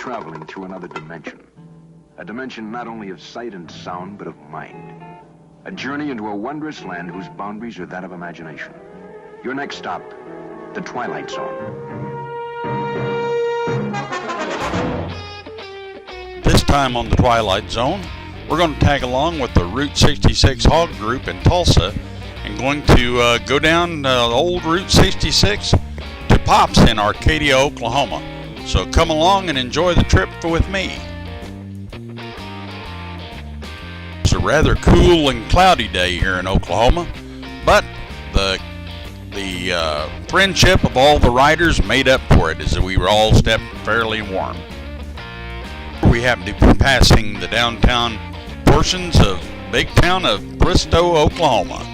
traveling through another dimension. A dimension not only of sight and sound, but of mind. A journey into a wondrous land whose boundaries are that of imagination. Your next stop, the Twilight Zone. This time on the Twilight Zone, we're going to tag along with the Route 66 Hog Group in Tulsa and going to go down old Route 66 to Pops in Arcadia, Oklahoma. So come along and enjoy the trip with me. It's a rather cool and cloudy day here in Oklahoma, but the friendship of all the riders made up for it as we were all stepped fairly warm. We happen to be passing the downtown portions of big town of Bristow, Oklahoma.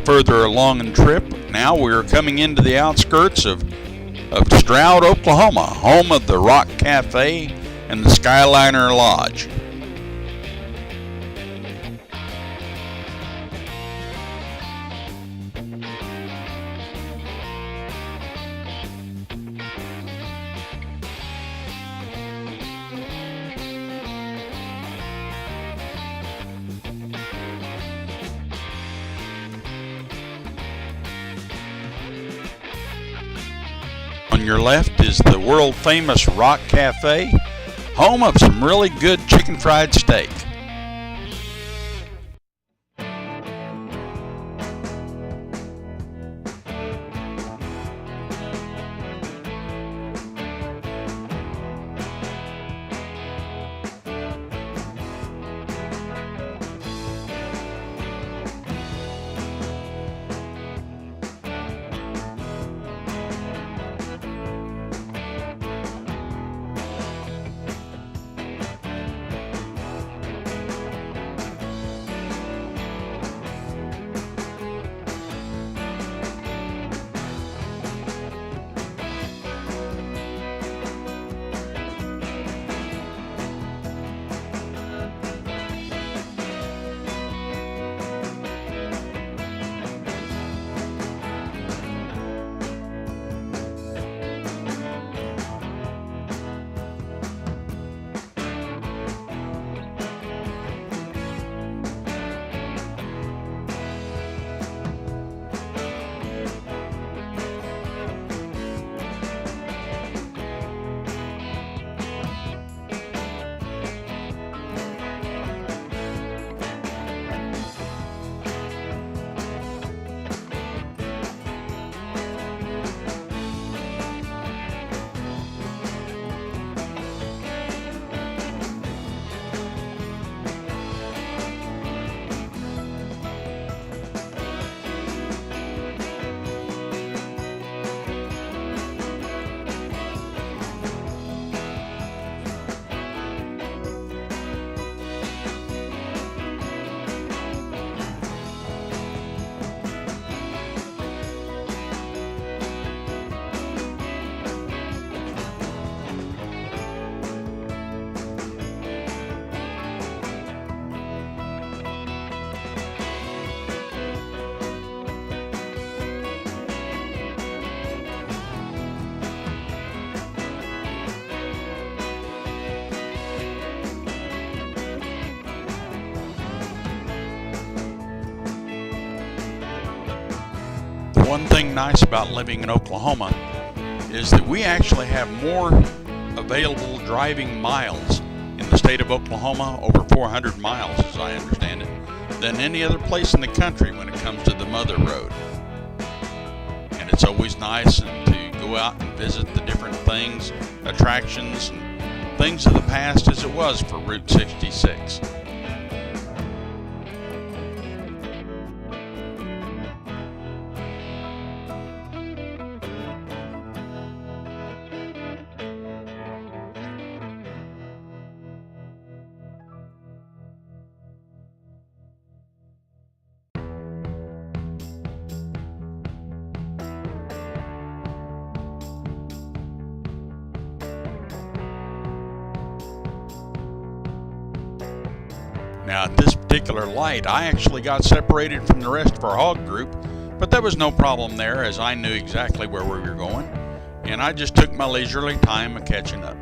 Further along in the trip, now we're coming into the outskirts of Stroud, Oklahoma, home of the Rock Cafe and the Skyliner Lodge. On your left is the world-famous Rock Cafe, home of some really good chicken fried steak. one thing nice about living in Oklahoma is that we actually have more available driving miles in the state of Oklahoma, over 400 miles as I understand it, than any other place in the country when it comes to the Mother Road. And it's always nice to go out and visit the different things, attractions, and things of the past as it was for Route 66. Now at this particular light, I actually got separated from the rest of our hog group, but there was no problem there as I knew exactly where we were going, and I just took my leisurely time of catching up.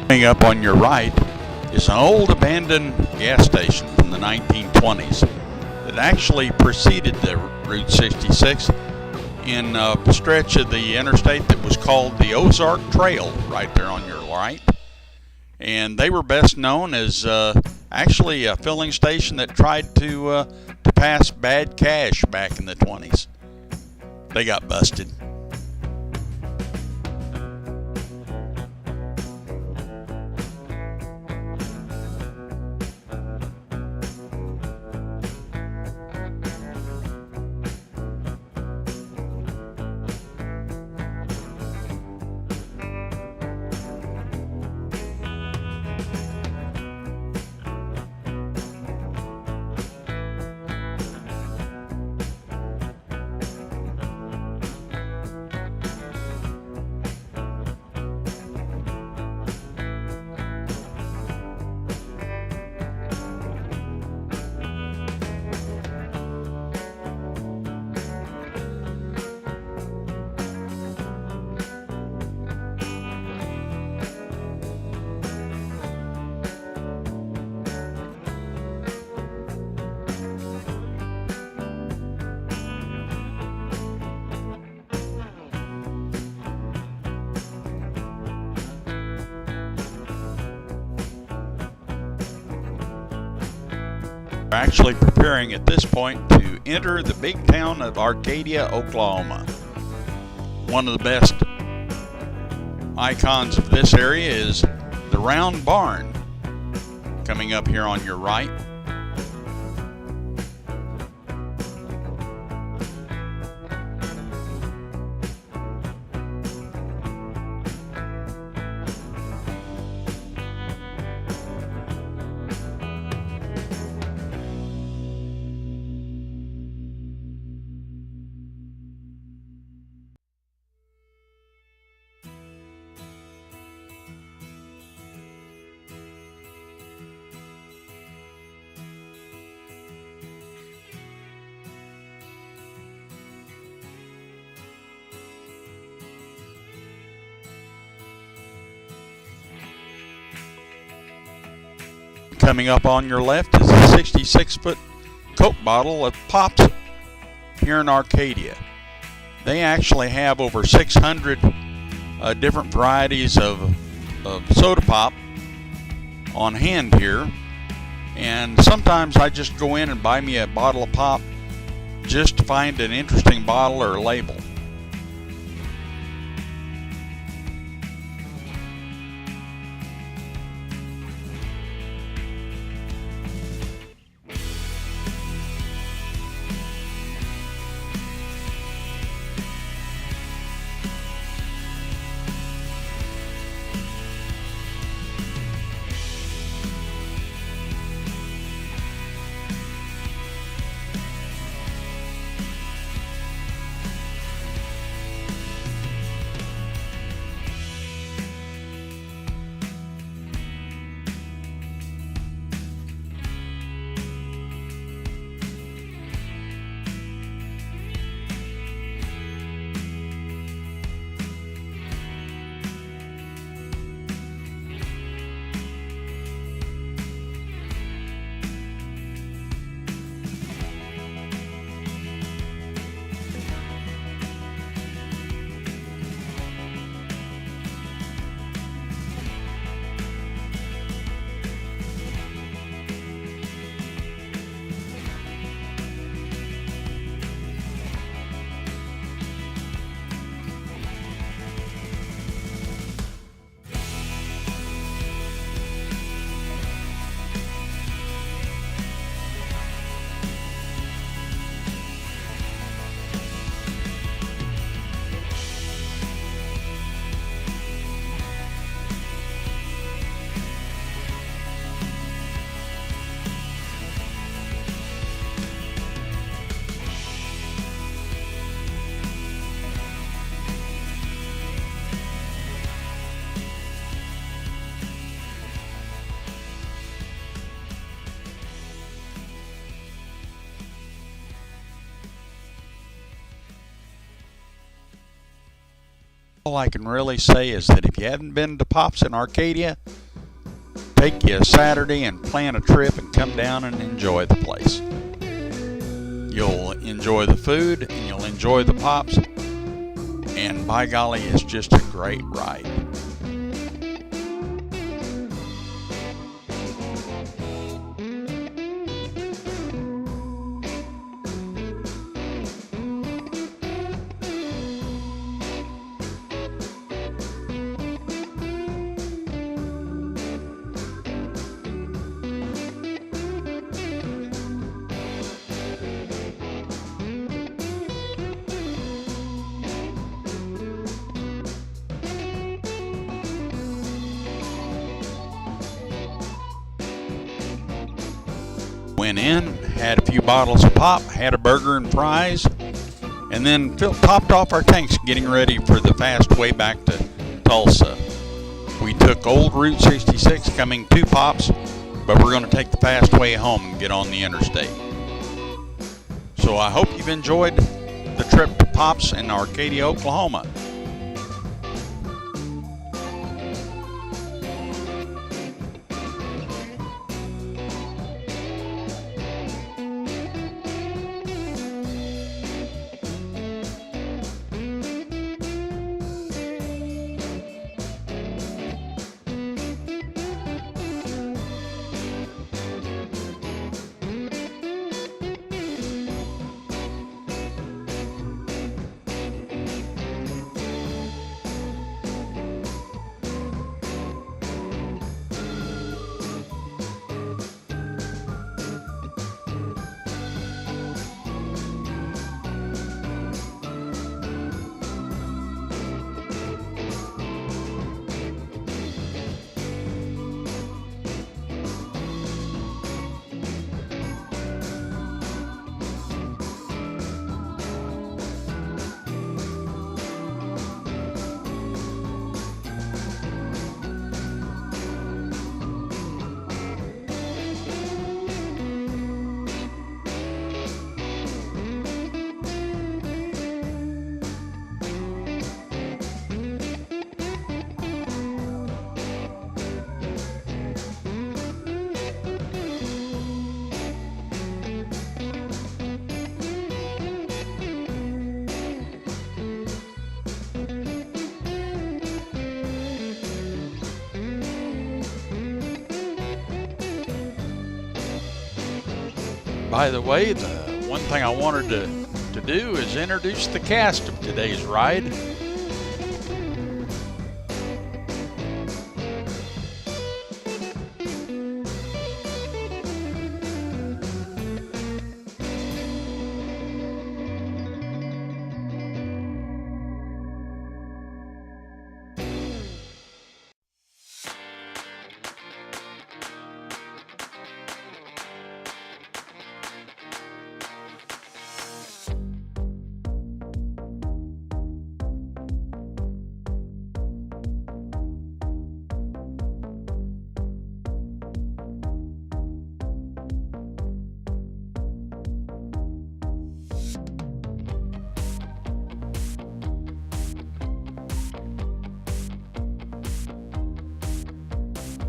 Coming up on your right is an old abandoned gas station from the 1920s that actually preceded the Route 66 in a stretch of the interstate that was called the Ozark Trail right there on your right. And they were best known as actually a filling station that tried to pass bad cash back in the 20s. They got busted. We're actually preparing at this point to enter the big town of Arcadia, Oklahoma. One of the best icons of this area is the round barn coming up here on your right. Coming up on your left is a 66-foot Coke bottle of Pops here in Arcadia. They actually have over 600 different varieties of soda pop on hand here. And sometimes I just go in and buy me a bottle of pop just to find an interesting bottle or label. All I can really say is that if you haven't been to Pops in Arcadia, take you a Saturday and plan a trip and come down and enjoy the place. You'll enjoy the food and you'll enjoy the Pops, and by golly, it's just a great ride. Went in, had a few bottles of pop, had a burger and fries, and then topped off our tanks getting ready for the fast way back to Tulsa. We took old Route 66 coming to Pops, but we're going to take the fast way home and get on the interstate. So I hope you've enjoyed the trip to Pops in Arcadia, Oklahoma. By the way, the one thing I wanted to do is introduce the cast of today's ride.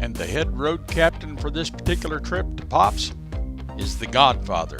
And the head road captain for this particular trip to Pops is the Godfather,